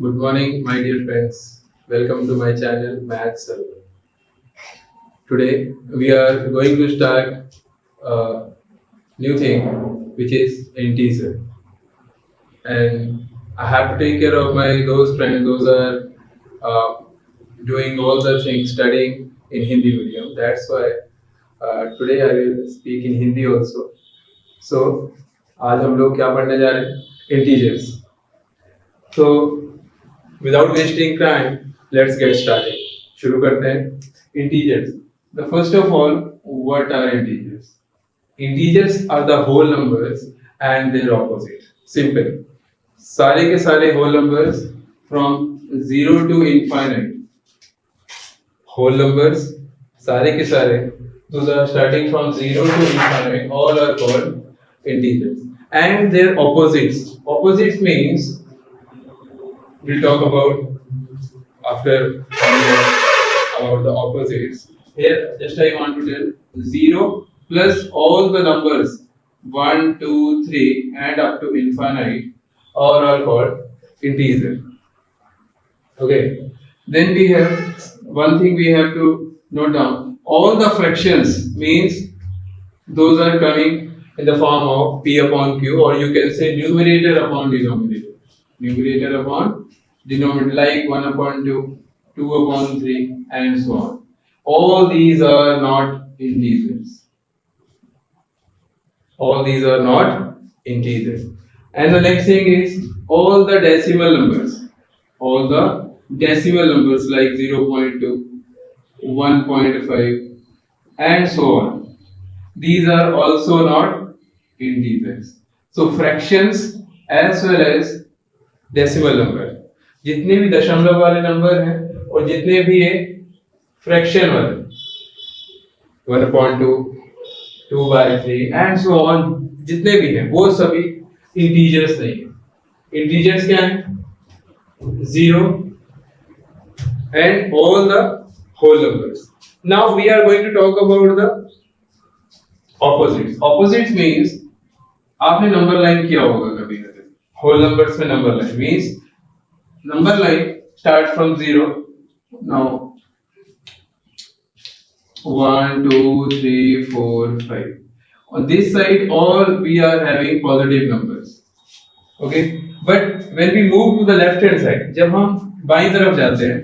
Good morning, my dear friends. Welcome to my channel Maths Server. Today we are going to start a new thing which is integer. And I have to take care of my those friends, those are doing all the things studying in Hindi medium. That's why today I will speak in Hindi also. So आज हम लोग क्या पढ़ने जा रहे हैं? Integers. So without wasting time, let's get started. शुरू करते हैं integers. The first of all, what are integers? Integers are the whole numbers and their opposite. Simple. सारे के सारे whole numbers from 0 to infinite. Whole numbers सारे के सारे those are starting from 0 to infinite. All are called integers. And their opposites. Opposites means we'll talk about after about the opposites. Here, just I want to tell 0 plus all the numbers 1, 2, 3 and up to infinite all are called integer. Okay. Then we have one thing we have to note down. All the fractions means those are coming in the form of P upon Q, or you can say numerator upon denominator. Numerator upon denominator, like 1 upon 2, 2 upon 3 and so on. All these are not integers. All these are not integers. And the next thing is all the decimal numbers. All the decimal numbers like 0.2, 1.5 and so on. These are also not integers. So fractions as well as decimal number. जितने भी दशमलव वाले number हैं और जितने भी ये fraction वाले 1/2, 2/3 एंड सो ऑन जितने भी हैं वो सभी इंटीजर्स नहीं है. इंटीजर्स क्या है? 0 and all the whole numbers. Now we are going to talk about the opposites. Opposites means आपने नंबर लाइन किया होगा कभी कभी. होल नंबर्स में number line means number line start from 0. Now 1, 2, 3, 4, 5. On this side all we are having positive numbers. Okay, but when we move to the left hand side, जब हम बाईं तरफ जाते हैं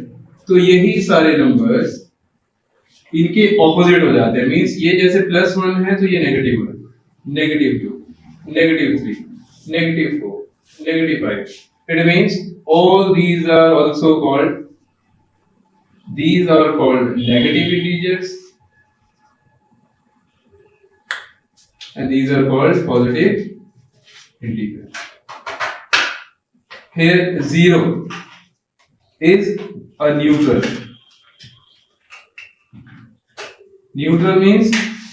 तो यही सारे numbers इनके opposite हो जाते हैं. मीन्स ये जैसे +1 है तो ये नेगेटिव है, -2, -3, -4, -5. It means all these are also called negative integers and these are called positive integers. Here 0 is a neutral. Neutral means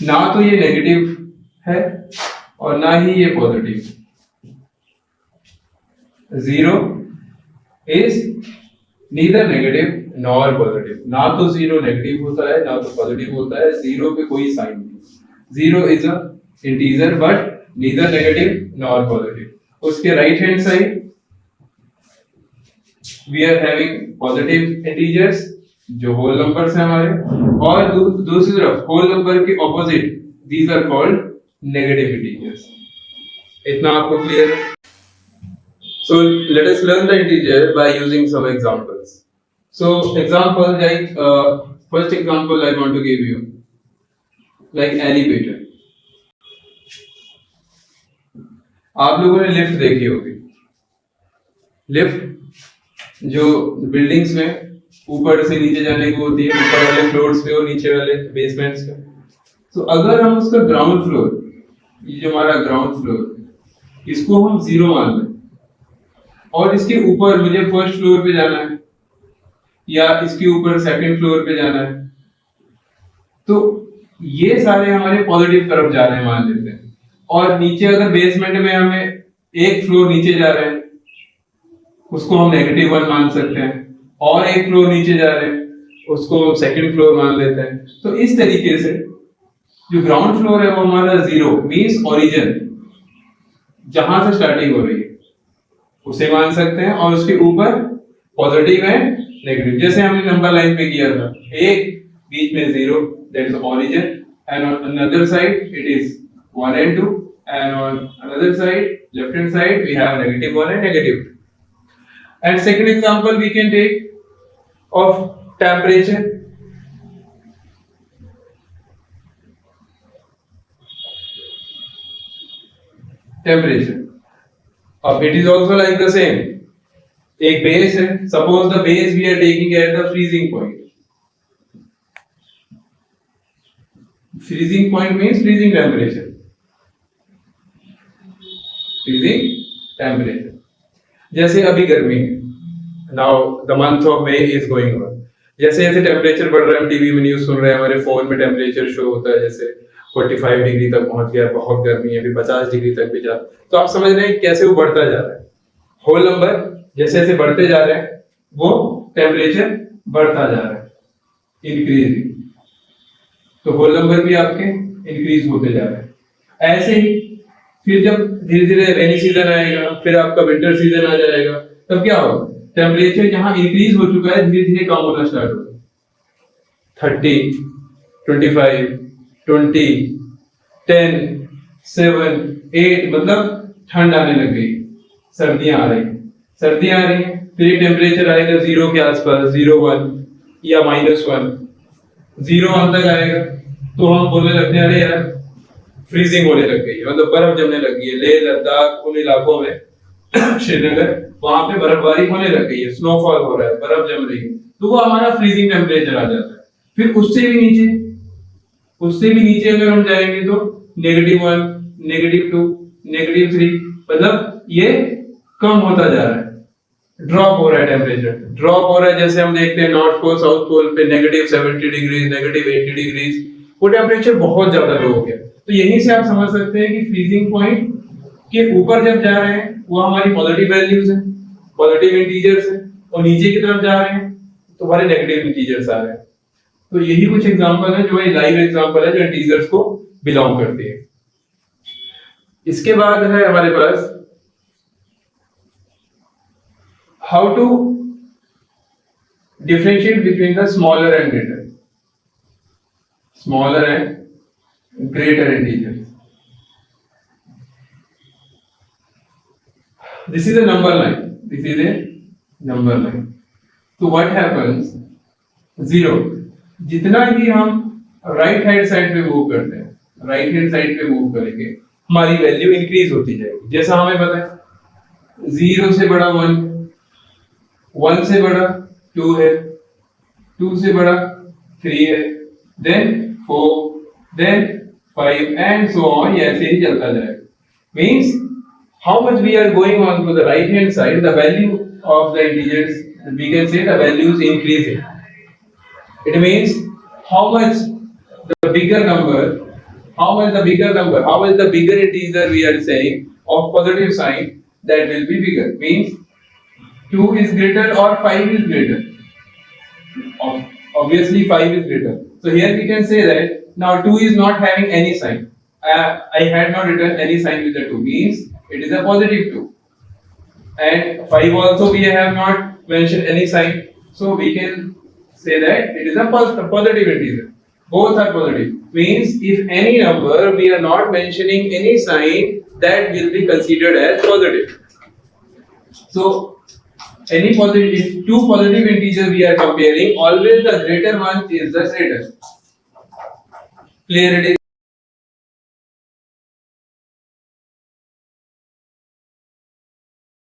ना तो ये नेगेटिव है और ना ही ये positive. 0 is neither negative nor positive. ना तो 0 नेगेटिव होता है ना तो पॉजिटिव होता है. 0 पे कोई साइन नहीं. 0 is a integer but neither negative nor positive. उसके right hand side we are having positive integers जो whole numbers हैं हमारे, और दूसरी तरफ whole number के opposite these are called negative integers. इतना आपको क्लियर है? So let us learn the integer by using some examples. So example like first example I want to give you like elevator. आप लोगों ने lift देखी होगी. Lift जो buildings में ऊपर से नीचे जाने की होती है, ऊपर वाले फ्लोर्स पे और नीचे वाले बेसमेंट्स पे. तो अगर हम उसका ग्राउंड फ्लोर, ये जो हमारा ग्राउंड फ्लोर, इसको हम 0 मान लें और इसके ऊपर मुझे फर्स्ट फ्लोर पे जाना है या इसके ऊपर सेकंड फ्लोर पे जाना है, तो ये सारे हमारे पॉजिटिव तरफ जा रहे हैं मान लेते हैं. और नीचे अगर बेसमेंट में हमें एक फ्लोर नीचे जा रहे हैं उसको हम -1 मान सकते हैं, और एक फ्लोर नीचे जा रहे हैं उसको हम सेकंड फ्लोर मान लेते हैं. तो इस तरीके से जो ग्राउंड फ्लोर है वो हमारा 0 मींस ओरिजिन, जहां से स्टार्टिंग हो रही है उसे मान सकते हैं, और उसके ऊपर पॉजिटिव है नेगेटिव, जैसे हमने नंबर लाइन पे किया था, एक बीच में 0 that is origin, and on another side it is 1 and 2, and on another side, left hand side, we have -1 and -2. And second example we can take of temperature. Temperature. It is also like the same. एक base है. Suppose the base we are taking at the freezing point. Freezing point means freezing temperature. Freezing temperature. जैसे अभी गर्मी है. Now the month of May is going on. जैसे जैसे temperature बढ़ रहा है, हम टीवी में न्यूज सुन रहे हैं, हमारे फोन में टेम्परेचर शो होता है, जैसे 45 डिग्री तक पहुंच गया, बहुत गर्मी है, अभी 50 डिग्री तक भी जा, तो आप समझ रहे हैं कैसे वो बढ़ता जा रहा है. होल नंबर जैसे जैसे बढ़ते जा रहे हैं, वो टेम्परेचर बढ़ता जा रहा है, इंक्रीजिंग. तो होल नंबर भी आपके इंक्रीज होते जा रहे हैं. ऐसे ही फिर जब धीरे धीरे रेनी सीजन आएगा, फिर आपका विंटर सीजन आ जाएगा, तब क्या होगा, टेम्परेचर जहां इंक्रीज हो चुका है धीरे धीरे कम होना स्टार्ट होगा. 30, 25, 20, 10, 7, 8, मतलब ठंड आने लग गई, सर्दियां आ रही हैं, फिर टेम्परेचर आएगा 0 के आसपास, 0, 1 या -1, 0 तक आएगा, तो हम बोलने लगते हैं अरे यार फ्रीजिंग होने लग गई है, मतलब बर्फ जमने लग गई है. लेह लद्दाख उन इलाकों में, श्रीनगर, वहां पे बर्फबारी होने लग गई है, स्नोफॉल हो रहा है, बर्फ जम रही है, तो वो हमारा फ्रीजिंग टेम्परेचर आ जाता है. फिर उससे भी नीचे अगर हम जाएंगे तो -1, -2, -3, मतलब ये कम होता जा रहा है, ड्रॉप हो रहा है टेम्परेचर, ड्रॉप हो रहा है. जैसे हम देखते हैं नॉर्थ पोल साउथ पोल पे -70 डिग्री, -80 डिग्री, वो टेम्परेचर बहुत ज्यादा लो हो गया. तो यहीं से आप समझ सकते हैं कि फ्रीजिंग पॉइंट के ऊपर जब जा रहे हैं वो हमारी पॉजिटिव वैल्यूज हैं, पॉजिटिव इंटीजर्स हैं, और नीचे की तरफ जा रहे हैं तो हमारे नेगेटिव इंटीजर्स आ रहे हैं. तो यही कुछ एग्जांपल है जो ये लाइव एग्जांपल है जो इंटीजर्स को बिलोंग करते हैं. इसके बाद है हमारे पास how to differentiate between the smaller and greater integers. This is a number line. So what happens, 0, जितना ही हम राइट हैंड साइड पे मूव करते हैं, राइट हैंड साइड पे मूव करेंगे, हमारी वैल्यू इंक्रीज होती जाएगी. जैसा हमें पता है 0 से बड़ा 1, 1 से बड़ा 2 है, 2 से बड़ा 3 है, then 4, then 5 and so on. ये ऐसे ही चलता जाएगा. Means how much we are going on to the right hand side, the value of the integers, we can say the value is increasing. It means how much the bigger number, how much the bigger integer we are saying of positive sign, that will be bigger. Means 2 is greater or 5 is greater. Obviously 5 is greater. So here we can say that now 2 is not having any sign. I had not written any sign with the 2, means it is a positive 2. And 5 also we have not mentioned any sign, so we can say that it is a positive integer. Both are positive. Means if any number we are not mentioning any sign, that will be considered as positive. So any positive, if two positive integers we are comparing, always the greater one is the greater. Clear it is.